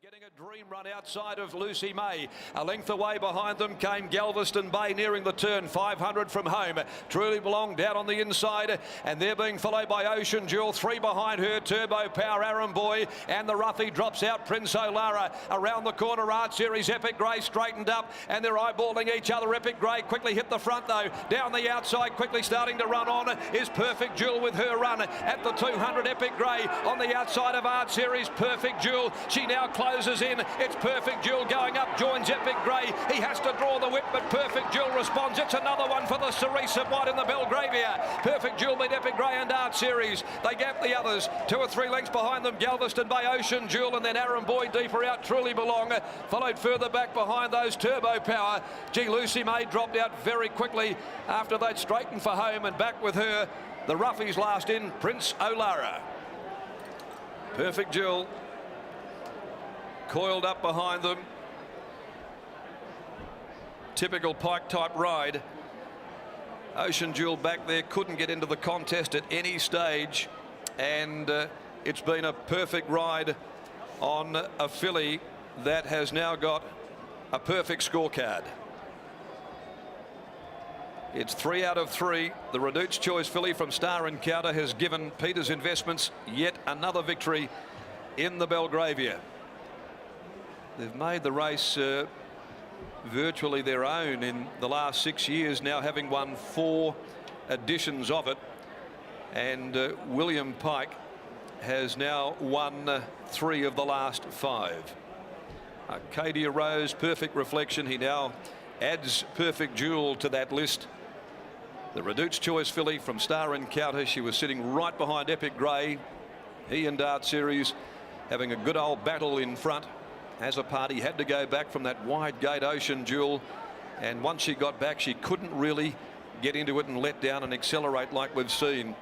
Getting a dream run outside of Lucy May. A length away behind them came Galveston Bay nearing the turn. 500 from home. Truly Belong down on the inside, and they're being followed by Ocean Jewel. 3 behind her, Turbo Power, Aaron Boy, and the roughie drops out, Prince O'Lara. Around the corner, Art Series, Epic Grey straightened up, and they're eyeballing each other. Epic Grey quickly hit the front though. Down the outside, quickly starting to run on is Perfect Jewel with her run at the 200. Epic Grey on the outside of Art Series. Perfect Jewel, she now closes in. It's Perfect Jewel going up, joins Epic Grey. He has to draw the whip, but Perfect Jewel responds. It's another one for the Cerise of White in the Belgravia. Perfect Jewel beat Epic Grey and Art Series. They gap the others. 2 or 3 lengths behind them, Galveston Bay, Ocean Jewel, and then Aaron Boy deeper out, Truly Belong. Followed further back behind those, Turbo Power. Gee, Lucy May dropped out very quickly after they'd straightened for home, and back with her, the roughies last in, Prince O'Lara. Perfect Jewel coiled up behind them. Typical Pike type ride. Ocean Jewel back there couldn't get into the contest at any stage, and it's been a perfect ride on a filly that has now got a perfect scorecard. It's 3 out of 3. The Reduced Choice filly from Star Encounter has given Peters Investments yet another victory in the Belgravia. They've made the race virtually their own in the last 6 years, now having won 4 editions of it. And William Pike has now won 3 of the last 5. Arcadia Rose, Perfect Reflection. He now adds Perfect Jewel to that list. The Reduced Choice filly from Star Encounter. She was sitting right behind Epic Grey. He and Dart Series having a good old battle in front. As a party, had to go back from that wide gate, Ocean Jewel, and once she got back, she couldn't really get into it and let down and accelerate like we've seen.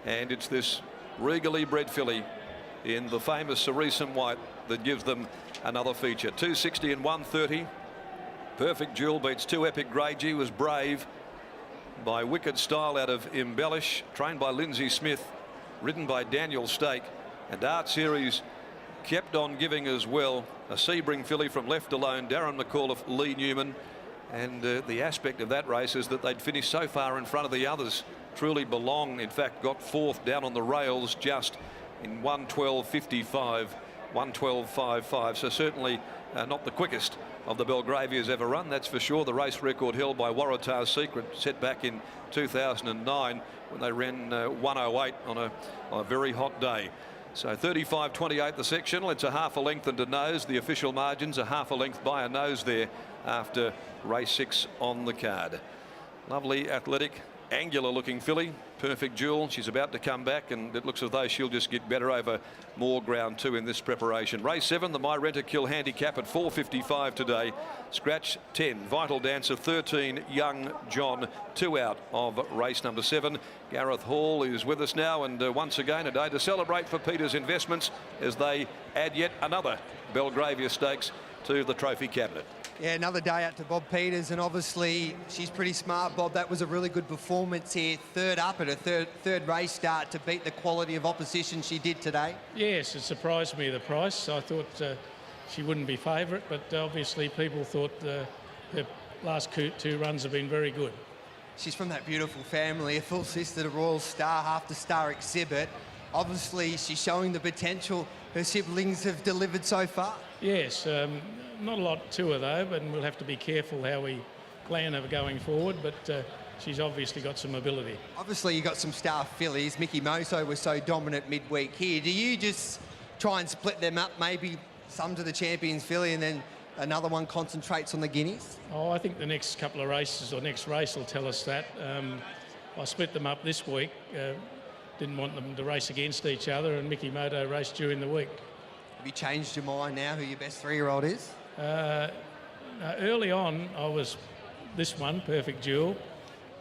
And it's this regally bred filly in the famous Cerise and White that gives them another feature. 260 and 130. Perfect Jewel beats 2 Epic Grey. G was brave by Wicked Style out of Embellish, trained by Lindsay Smith, ridden by Daniel Stake, and Art Series kept on giving as well. A Sebring filly from Left Alone, Darren McAuliffe, Lee Newman, and the aspect of that race is that they'd finished so far in front of the others. Truly Belong, in fact, got 4th down on the rails just in 1:12.55, 1:12.55. So certainly not the quickest of the Belgravia's ever run, that's for sure. The race record held by Waratah's Secret, set back in 2009 when they ran 1:08 on a very hot day. So 35.28 the sectional. It's a half a length and a nose. The official margins are half a length by a nose there after race 6 on the card. Lovely, athletic, angular looking filly, Perfect Jewel. She's about to come back, and it looks as though she'll just get better over more ground too in this preparation. Race 7, the My Renter Kill handicap at 4.55 today. Scratch 10, Vital Dancer 13, Young John 2 out of race number 7. Gareth Hall is with us now, and once again a day to celebrate for Peters Investments as they add yet another Belgravia Stakes to the trophy cabinet. Yeah, another day out to Bob Peters, and obviously she's pretty smart, Bob. That was a really good performance here, 3rd up at a third race start to beat the quality of opposition she did today. Yes, it surprised me, the price. I thought she wouldn't be favourite, but obviously people thought her last 2 runs have been very good. She's from that beautiful family, a full sister to Royal Star, half the Star Exhibit. Obviously she's showing the potential her siblings have delivered so far. Yes, not a lot to her though, but we'll have to be careful how we plan her going forward, but she's obviously got some ability. Obviously you got some star fillies. Mickey Moso was so dominant midweek here. Do you just try and split them up, maybe some to the Champions filly and then another one concentrates on the Guineas? Oh, I think the next couple of races or next race will tell us that. I split them up this week. Didn't want them to race against each other, and Mickey Moto raced during the week. Have you changed your mind now who your best 3-year-old is? Early on, I was this one, Perfect Jewel,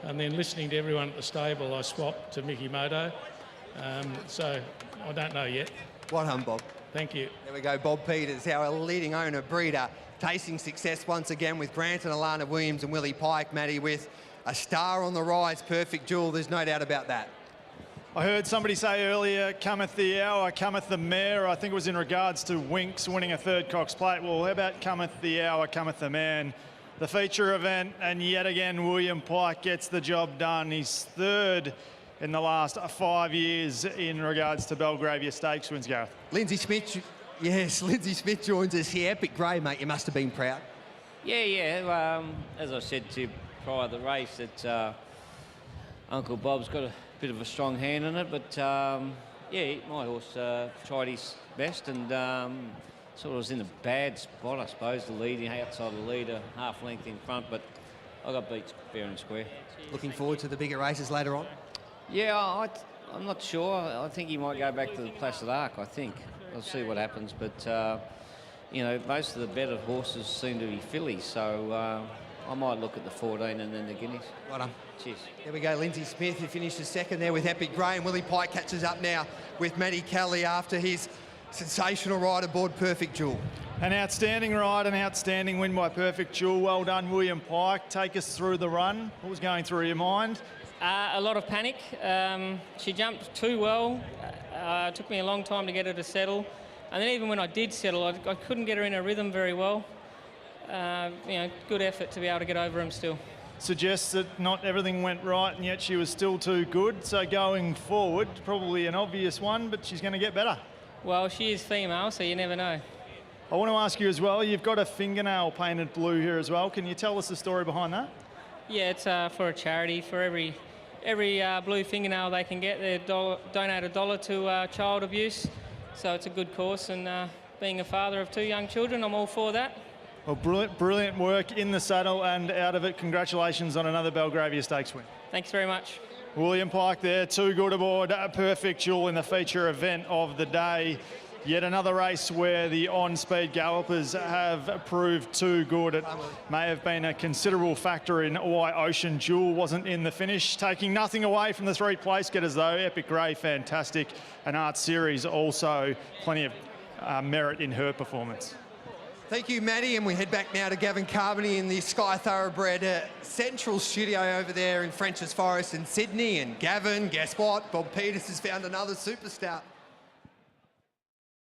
and then listening to everyone at the stable, I swapped to Mickey Moto. So I don't know yet. Well done, Bob. Thank you. There we go, Bob Peters, our leading owner breeder, tasting success once again with Grant and Alana Williams and Willie Pike, Matty, with a star on the rise, Perfect Jewel. There's no doubt about that. I heard somebody say earlier, cometh the hour, cometh the mare. I think it was in regards to Winks winning a third Cox Plate. Well, how about cometh the hour, cometh the man? The feature event, and yet again, William Pike gets the job done. He's third in the last 5 years in regards to Belgravia Stakes wins, Gareth. Lindsay Smith, yes, Lindsay Smith joins us here. Epic Grey, mate, you must have been proud. Yeah. As I said to you prior to the race, that Uncle Bob's got a bit of a strong hand in it, but yeah, my horse tried his best and sort of was in a bad spot, I suppose, the leading outside the leader, half length in front, but I got beat fair and square. Looking forward to the bigger races later on? Yeah, I'm not sure. I think he might go back to the Placid Arc, I think. I'll see what happens, but you know, most of the better horses seem to be fillies, so I might look at the 14 and then the Guineas. Well done. Cheers. There we go, Lindsay Smith, who finishes second there with Epic Grey, and Willie Pike catches up now with Matty Kelly after his sensational ride aboard Perfect Jewel. An outstanding ride, an outstanding win by Perfect Jewel. Well done, William Pike. Take us through the run. What was going through your mind? A lot of panic. She jumped too well. It took me a long time to get her to settle. And then even when I did settle, I couldn't get her in a rhythm very well. You know, good effort to be able to get over him still. Suggests that not everything went right and yet she was still too good. So going forward, probably an obvious one, but she's going to get better. Well, she is female, so you never know. I want to ask you as well, you've got a fingernail painted blue here as well. Can you tell us the story behind that? Yeah, it's for a charity. For every blue fingernail they can get, they donate $1 to child abuse. So it's a good cause, and being a father of 2 young children, I'm all for that. Well, brilliant work in the saddle and out of it. Congratulations on another Belgravia Stakes win. Thanks very much. William Pike there, too good aboard Perfect Jewel in the feature event of the day. Yet another race where the on-speed gallopers have proved too good. It may have been a considerable factor in why Ocean Jewel wasn't in the finish. Taking nothing away from the 3 place getters though. Epic Grey, fantastic. And Art Series also plenty of merit in her performance. Thank you, Matty, and we head back now to Gavin Carbony in the Sky Thoroughbred Central studio over there in French's Forest in Sydney. And Gavin, guess what? Bob Peters has found another superstar.